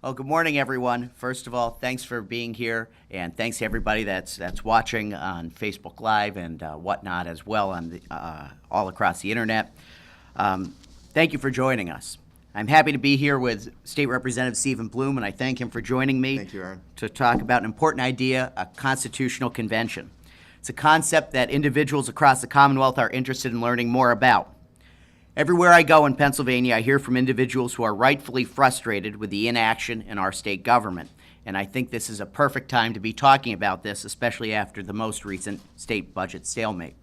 Well, good morning, everyone. First of all, thanks for being here, and thanks to everybody that's watching on Facebook Live and whatnot as well on all across the internet. Thank you for joining us. I'm happy to be here with State Representative Stephen Bloom, and I thank him for joining me. Thank you, Aaron. To talk about an important idea, a constitutional convention. It's a concept that individuals across the Commonwealth are interested in learning more about. Everywhere I go in Pennsylvania, I hear from individuals who are rightfully frustrated with the inaction in our state government. And I think this is a perfect time to be talking about this, especially after the most recent state budget stalemate.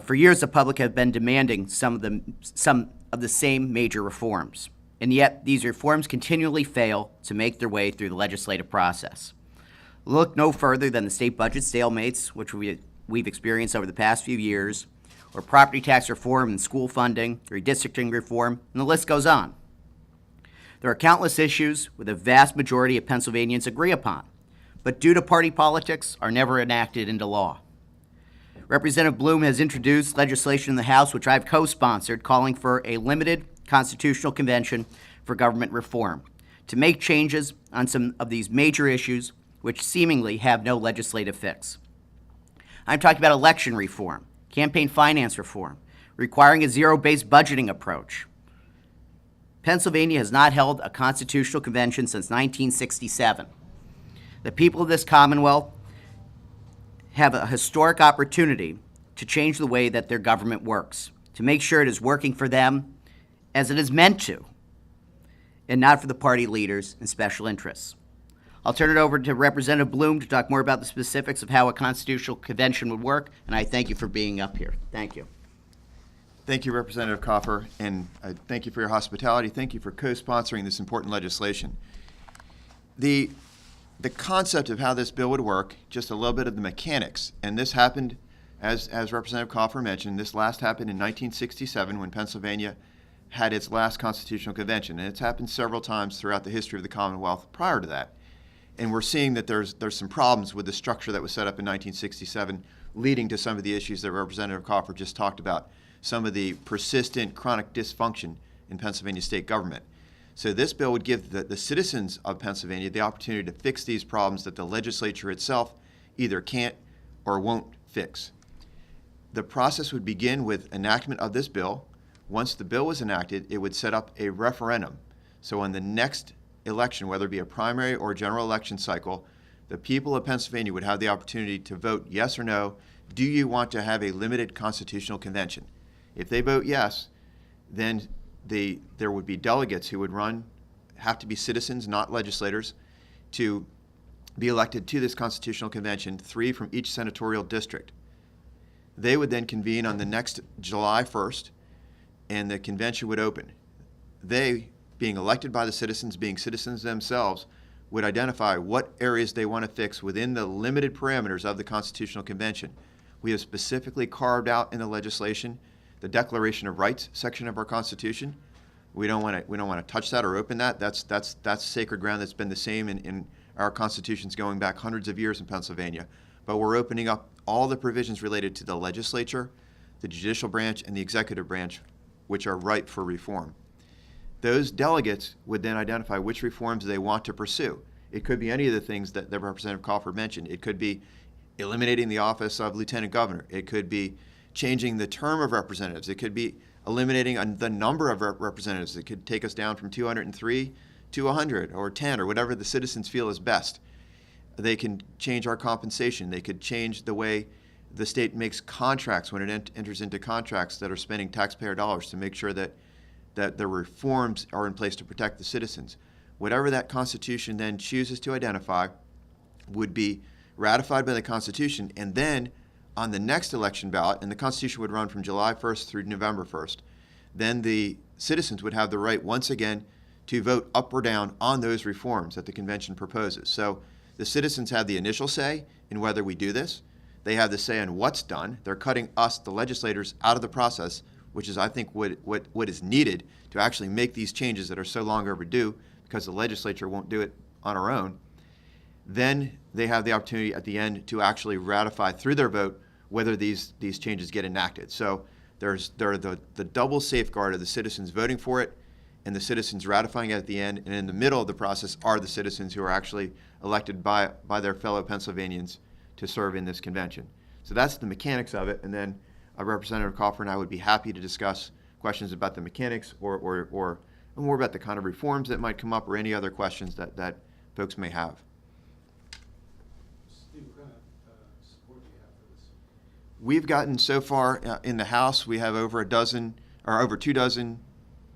For years, the public have been demanding some of the same major reforms. And yet, these reforms continually fail to make their way through the legislative process. Look no further than the state budget stalemates, which we've experienced over the past few years, or property tax reform and school funding, redistricting reform, and the list goes on. There are countless issues with a vast majority of Pennsylvanians agree upon, but due to party politics, are never enacted into law. Representative Bloom has introduced legislation in the House, which I've co-sponsored, calling for a limited constitutional convention for government reform to make changes on some of these major issues which seemingly have no legislative fix. I'm talking about election reform, campaign finance reform, requiring a zero-based budgeting approach. Pennsylvania has not held a constitutional convention since 1967. The people of this Commonwealth have a historic opportunity to change the way that their government works, to make sure it is working for them as it is meant to, and not for the party leaders and special interests. I'll turn it over to Representative Bloom to talk more about the specifics of how a constitutional convention would work, and I thank you for being up here. Thank you. Thank you, Representative Coffer, and thank you for your hospitality. Thank you for co-sponsoring this important legislation. The concept of how this bill would work, just a little bit of the mechanics, and this happened, as Representative Coffer mentioned, this last happened in 1967 when Pennsylvania had its last constitutional convention, and it's happened several times throughout the history of the Commonwealth prior to that. And we're seeing that there's some problems with the structure that was set up in 1967, leading to some of the issues that Representative Coffer just talked about, some of the persistent chronic dysfunction in Pennsylvania state government. So this bill would give the citizens of Pennsylvania the opportunity to fix these problems that the legislature itself either can't or won't fix. The process would begin with enactment of this bill. Once the bill was enacted, it would set up a referendum. So on the next election, whether it be a primary or general election cycle, the people of Pennsylvania would have the opportunity to vote yes or no. Do you want to have a limited constitutional convention? If they vote yes, then there would be delegates who would have to be citizens, not legislators, to be elected to this constitutional convention, 3 from each senatorial district. They would then convene on the next July 1st, and the convention would open. They, being elected by the citizens, being citizens themselves, would identify what areas they want to fix within the limited parameters of the Constitutional Convention. We have specifically carved out in the legislation the Declaration of Rights section of our Constitution. We don't want to touch that or open that. That's sacred ground that's been the same in our constitutions going back hundreds of years in Pennsylvania. But we're opening up all the provisions related to the legislature, the judicial branch, and the executive branch, which are ripe for reform. Those delegates would then identify which reforms they want to pursue. It could be any of the things that Representative Coffer mentioned. It could be eliminating the office of lieutenant governor. It could be changing the term of representatives. It could be eliminating the number of representatives. It could take us down from 203 to 100 or 10 or whatever the citizens feel is best. They can change our compensation. They could change the way the state makes contracts when it enters into contracts that are spending taxpayer dollars to make sure that the reforms are in place to protect the citizens. Whatever that Constitution then chooses to identify would be ratified by the Constitution, and then on the next election ballot, and the Constitution would run from July 1st through November 1st, then the citizens would have the right once again to vote up or down on those reforms that the convention proposes. So the citizens have the initial say in whether we do this. They have the say on what's done. They're cutting us, the legislators, out of the process, which is, I think, what is needed to actually make these changes that are so long overdue because the legislature won't do it on our own. Then they have the opportunity at the end to actually ratify through their vote whether these changes get enacted. So there are the double safeguard of the citizens voting for it and the citizens ratifying it at the end, and in the middle of the process are the citizens who are actually elected by their fellow Pennsylvanians to serve in this convention. So that's the mechanics of it, and then Representative Coffer and I would be happy to discuss questions about the mechanics or more about the kind of reforms that might come up or any other questions that folks may have. Steve, what kind of support do you have for this? We've gotten so far in the House, we have over 2 dozen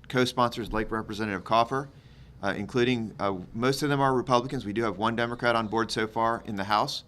co-sponsors like Representative Coffer, including most of them are Republicans. We do have one Democrat on board so far in the House.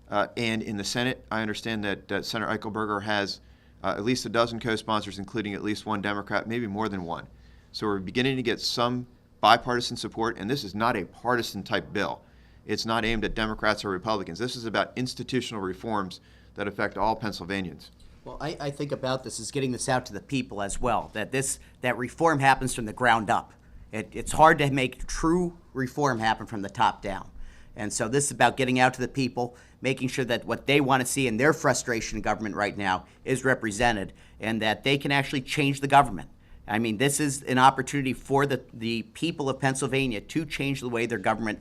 And in the Senate, I understand that Senator Eichelberger has at least a dozen co-sponsors, including at least one Democrat, maybe more than one. So we're beginning to get some bipartisan support, and this is not a partisan type bill. It's not aimed at Democrats or Republicans. This is about institutional reforms that affect all Pennsylvanians. Well, I think about this as getting this out to the people as well, that reform happens from the ground up. It's hard to make true reform happen from the top down. And so this is about getting out to the people, making sure that what they want to see in their frustration in government right now is represented, and that they can actually change the government. I mean, this is an opportunity for the people of Pennsylvania to change the way their government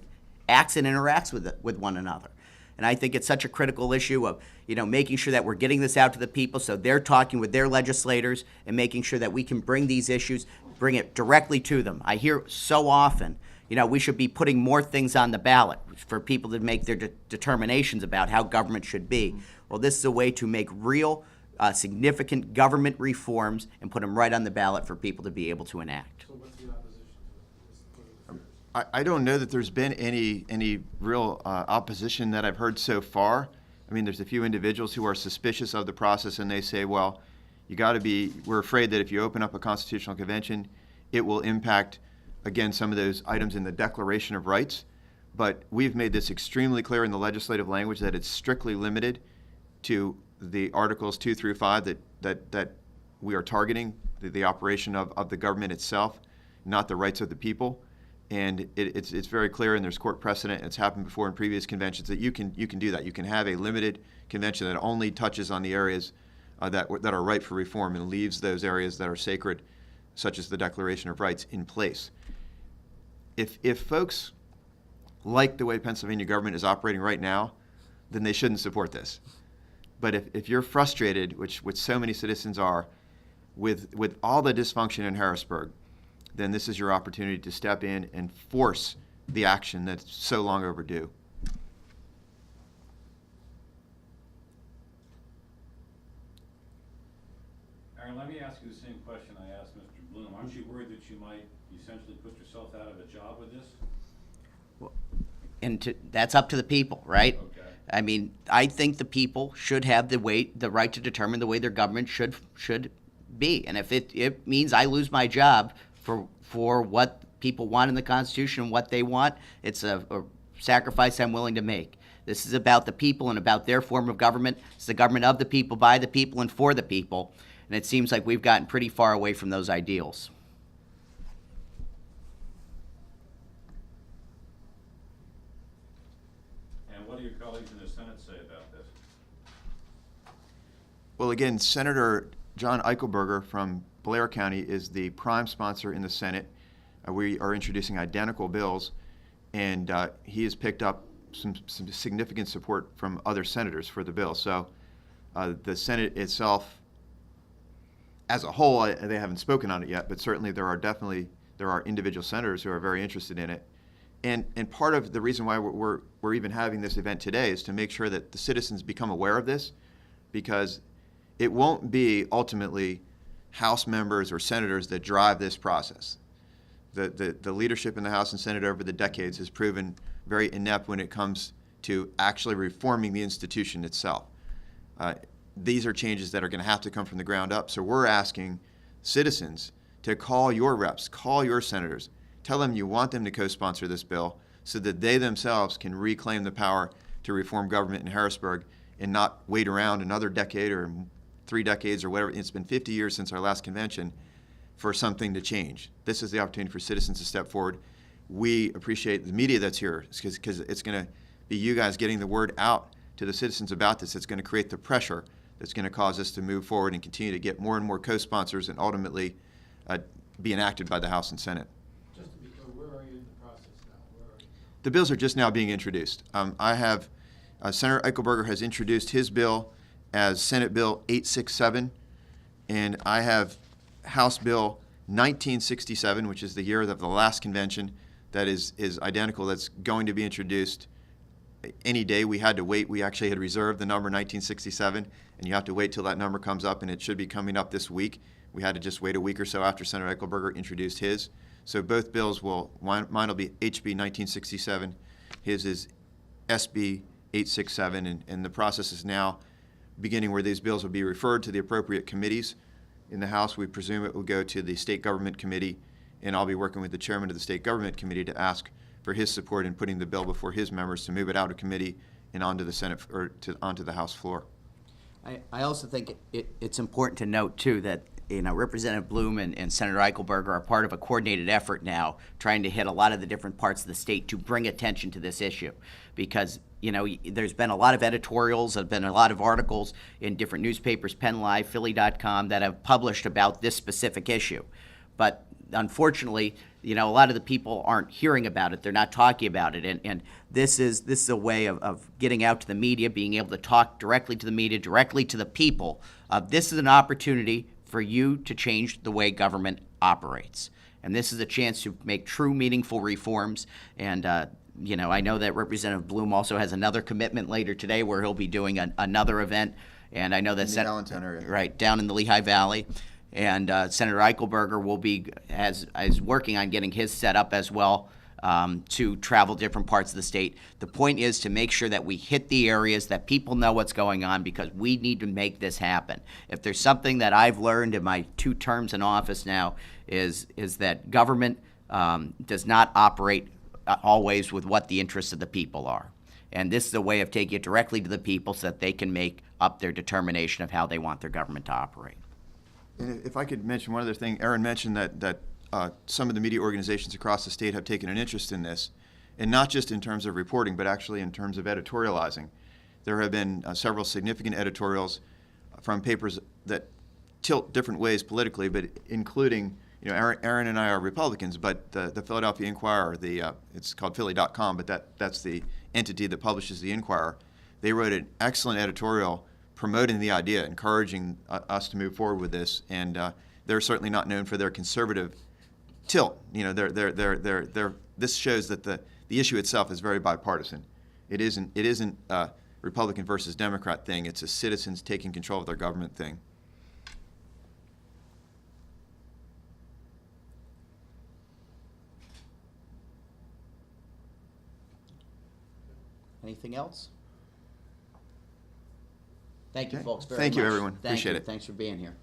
acts and interacts with one another. And I think it's such a critical issue of, making sure that we're getting this out to the people so they're talking with their legislators and making sure that we can bring these issues, bring it directly to them. I hear so often, we should be putting more things on the ballot for people to make their determinations about how government should be. Well, this is a way to make real, significant government reforms and put them right on the ballot for people to be able to enact. So what's the opposition to this? I don't know that there's been any real opposition that I've heard so far. I mean, there's a few individuals who are suspicious of the process, and they say, well, we're afraid that if you open up a constitutional convention, it will impact, again, some of those items in the Declaration of Rights. But we've made this extremely clear in the legislative language that it's strictly limited to the Articles 2 through 5 that we are targeting, the operation of the government itself, not the rights of the people. And it's very clear, and there's court precedent, and it's happened before in previous conventions, that you can do that. You can have a limited convention that only touches on the areas that are ripe for reform and leaves those areas that are sacred, such as the Declaration of Rights, in place. If folks like the way Pennsylvania government is operating right now, then they shouldn't support this. But if you're frustrated, which so many citizens are, with all the dysfunction in Harrisburg, then this is your opportunity to step in and force the action that's so long overdue. Aaron, let me ask you the same question I asked Mr. Bloom. Aren't you worried that you might essentially put yourself out of a job with this? And that's up to the people, right? Okay. I mean, I think the people should have the right to determine the way their government should be. And if it means I lose my job for what people want in the Constitution and what they want, it's a sacrifice I'm willing to make. This is about the people and about their form of government. It's the government of the people, by the people, and for the people. And it seems like we've gotten pretty far away from those ideals. And what do your colleagues in the Senate say about this? Well, again, Senator John Eichelberger from Blair County is the prime sponsor in the Senate. We are introducing identical bills, and he has picked up some significant support from other senators for the bill. So the Senate itself, as a whole, they haven't spoken on it yet, but certainly there are individual senators who are very interested in it. And part of the reason why we're even having this event today is to make sure that the citizens become aware of this, because it won't be ultimately House members or senators that drive this process. The leadership in the House and Senate over the decades has proven very inept when it comes to actually reforming the institution itself. These are changes that are going to have to come from the ground up. So we're asking citizens to call your reps, call your senators, tell them you want them to co-sponsor this bill so that they themselves can reclaim the power to reform government in Harrisburg and not wait around another decade or 3 decades or whatever. It's been 50 years since our last convention for something to change. This is the opportunity for citizens to step forward. We appreciate the media that's here because it's going to be you guys getting the word out to the citizens about this. It's going to create the pressure that's going to cause us to move forward and continue to get more and more co-sponsors and ultimately be enacted by the House and Senate. Just to be clear, where are you in the process now? Where are you? The bills are just now being introduced. I have, Senator Eichelberger has introduced his bill as Senate Bill 867, and I have House Bill 1967, which is the year of the last convention, that is identical, that's going to be introduced any day. We had to wait. We actually had reserved the number 1967, and you have to wait till that number comes up, and it should be coming up this week. We had to just wait a week or so after Senator Eichelberger introduced his. So both bills mine will be HB 1967, his is SB 867, and the process is now beginning where these bills will be referred to the appropriate committees. In the House, we presume it will go to the State Government Committee, and I'll be working with the chairman of the State Government Committee to ask for his support in putting the bill before his members to move it out of committee and onto the Senate, or onto the House floor. I also think it's important to note, too, that Representative Bloom and Senator Eichelberger are part of a coordinated effort now trying to hit a lot of the different parts of the state to bring attention to this issue. Because, there's been a lot of editorials, there's been a lot of articles in different newspapers, Penn Live, Philly.com, that have published about this specific issue. But unfortunately, a lot of the people aren't hearing about it. They're not talking about it. And this is a way of getting out to the media, being able to talk directly to the media, directly to the people. This is an opportunity for you to change the way government operates. And this is a chance to make true, meaningful reforms. And, I know that Representative Bloom also has another commitment later today where he'll be doing another event. And I know that In the Allentown area. Right, down in the Lehigh Valley. And Senator Eichelberger will be is working on getting his set up as well to travel different parts of the state. The point is to make sure that we hit the areas that people know what's going on, because we need to make this happen. If there's something that I've learned in my 2 terms in office now is that government does not operate always with what the interests of the people are. And this is a way of taking it directly to the people so that they can make up their determination of how they want their government to operate. And if I could mention one other thing, Aaron mentioned that some of the media organizations across the state have taken an interest in this, and not just in terms of reporting, but actually in terms of editorializing. There have been several significant editorials from papers that tilt different ways politically, but including, Aaron and I are Republicans, but the Philadelphia Inquirer, it's called Philly.com, but that's the entity that publishes the Inquirer. They wrote an excellent editorial promoting the idea, encouraging us to move forward with this, and they're certainly not known for their conservative tilt. This shows that the issue itself is very bipartisan. It isn't a Republican versus Democrat thing. It's a citizens taking control of their government thing. Anything else? Thank you, Okay. folks, very much. Thank you, everyone. Thank Appreciate you. it. Thanks for being here.